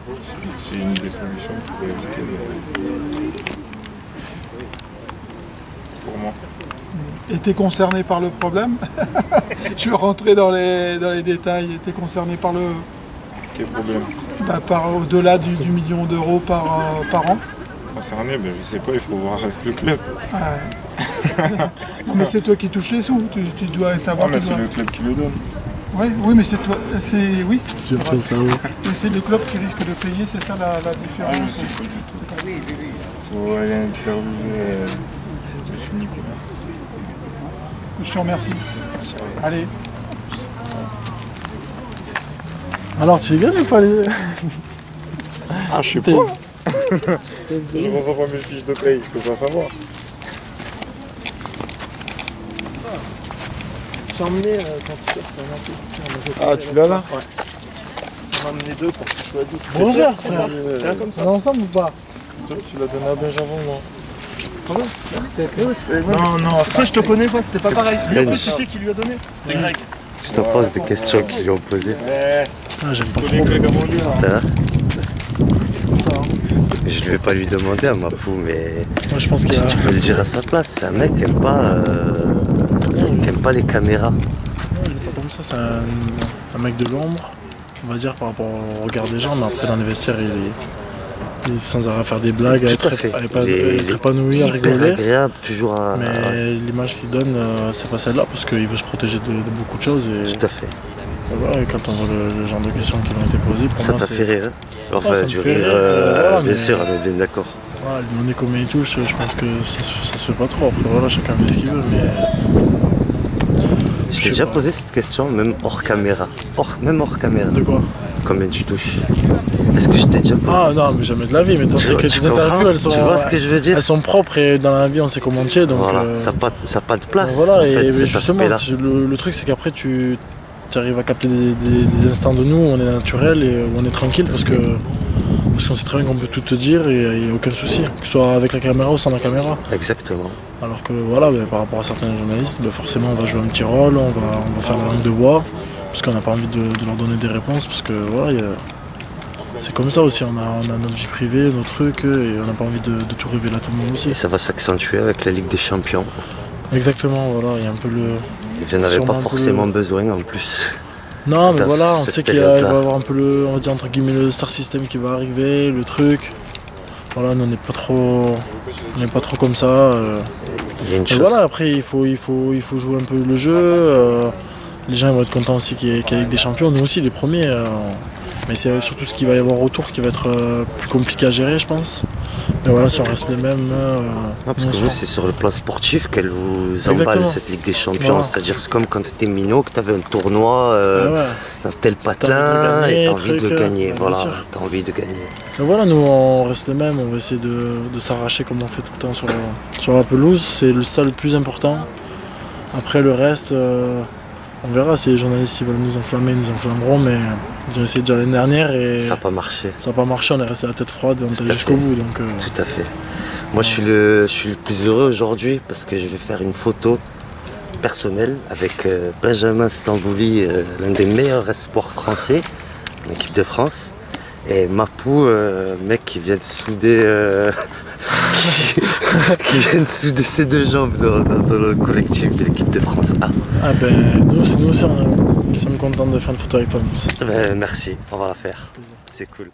C'est une des solutions pour éviter pour moi. Et tu es concerné par le problème? Je vais rentrer dans les détails. Tu es concerné par le... Quel problème? Par au-delà du million d'euros par an? Concerné, ben, je sais pas, il faut voir avec le club. Non, mais c'est toi qui touches les sous, tu dois savoir. Ah, mais c'est le club qui le donne. Ouais, oui, mais c'est toi, oui. Mais c'est le club qui risque de payer, c'est ça la différence. Ah, je sais pas du tout. Il faut aller interviewer M. Nicolas. Je te remercie. Allez. Alors, tu gagnes ou pas les... Ah, je sais pas. Je reçois pas mes fiches de paye, je peux pas savoir. J'ai emmené quand tu cherches. Ah, tu l'as là? Ouais. J'en ai emmené deux pour que tu choisisses. Bonjour, c'est ça. C'est comme ça. On est ensemble ou pas? Toi, tu l'as donné à Benjamin, non? Non, non, ça, je te connais pas, c'était pas pareil. Ben, Tu sais qui lui a donné? C'est Greg. Je te pose des questions qu'ils lui ont posées. Ah, j'aime pas trop. Hein? Je ne vais pas lui demander à Mapou, mais Moi, je pense qu'il y a... tu peux le dire à sa place. C'est un mec qui aime pas les caméras. Il est pas comme ça, c'est un mec de l'ombre, on va dire, par rapport au regard des gens, mais après dans les vestiaires, il est sans arrêt à faire des blagues, à être épanoui, à rigoler. Agréable, toujours à... Mais l'image qu'il donne, c'est pas celle-là, parce qu'il veut se protéger de beaucoup de choses. Et, Tout à fait. et voilà, et quand on voit le genre de questions qui lui ont été posées, pour Ça moi, t'a fait rire, hein? Enfin, ça me du fait rire, rire, voilà, bien mais- sûr, on est bien d'accord. voilà, lui demander combien il touche, je pense que ça se fait pas trop. Après, voilà, chacun fait ce qu'il veut, mais... Je t'ai déjà posé cette question, même hors caméra. Même hors caméra. De quoi? Combien tu touches? Est-ce que je t'ai déjà posé? Ah non, mais jamais de la vie, mais toi, c'est que Tu les interviews, comprends? elles sont... Tu vois ce que je veux dire? Elles sont propres et dans la vie, on sait comment tu es, donc... Voilà, ça n'a pas de place. Voilà, en et fait, mais cet justement, aspect-là. le truc, c'est qu'après, tu arrives à capter des instants de nous où on est naturel et où on est tranquille, parce qu'on sait très bien qu'on peut tout te dire et il n'y a aucun souci, que ce soit avec la caméra ou sans la caméra. Exactement. Alors que voilà, par rapport à certains journalistes, forcément on va jouer un petit rôle, on va faire la langue de bois, parce qu'on n'a pas envie de leur donner des réponses, parce que voilà, c'est comme ça aussi, on a notre vie privée, nos trucs, et on n'a pas envie de tout révéler à tout le monde aussi. Et ça va s'accentuer avec la Ligue des Champions. Exactement, voilà, il y a un peu le... Vous n'en avez Sûrement pas un peu forcément besoin en plus. Non, mais Dans voilà, on cette sait qu'il va y période-là. avoir un peu le, on va dire entre guillemets, le star system qui va arriver, le truc. Voilà, nous on n'est pas trop comme ça. Il y a une Et chose. voilà, après il faut jouer un peu le jeu. Les gens ils vont être contents aussi qu'il y ait la Ligue des Champions, nous aussi les premiers. Mais c'est surtout ce qu'il va y avoir autour qui va être plus compliqué à gérer, je pense. Mais voilà, si on reste les mêmes. Parce nous, on que se vous, rend- c'est sur le plan sportif qu'elle vous emballe Exactement. cette Ligue des Champions. Voilà. C'est-à-dire c'est comme quand tu étais minot, que tu avais un tournoi, ouais. un tel patelin, gagner, et tu as envie de truc, le gagner. bien Voilà, sûr. tu as envie de gagner. Mais voilà, nous on reste les mêmes, on va essayer de s'arracher comme on fait tout le temps sur la pelouse. C'est ça le plus important. Après le reste, on verra si les journalistes ils veulent nous enflammer, ils nous enflammeront, mais ils ont essayé déjà l'année dernière et Ça n'a pas marché. ça n'a pas marché, on est resté la tête froide et on est Tout allé à jusqu'au fait. bout. Donc, Tout à fait. Moi, je suis le plus heureux aujourd'hui parce que je vais faire une photo personnelle avec Benjamin Stambouli, l'un des meilleurs espoirs français, l'équipe de France. Et Mapou, mec qui vient de souder, qui vient de souder ses deux jambes dans le collectif de l'équipe de France A. ah ben nous aussi on sommes contents de faire une photo avec toi. Mousse. Ben, merci, on va la faire. C'est cool.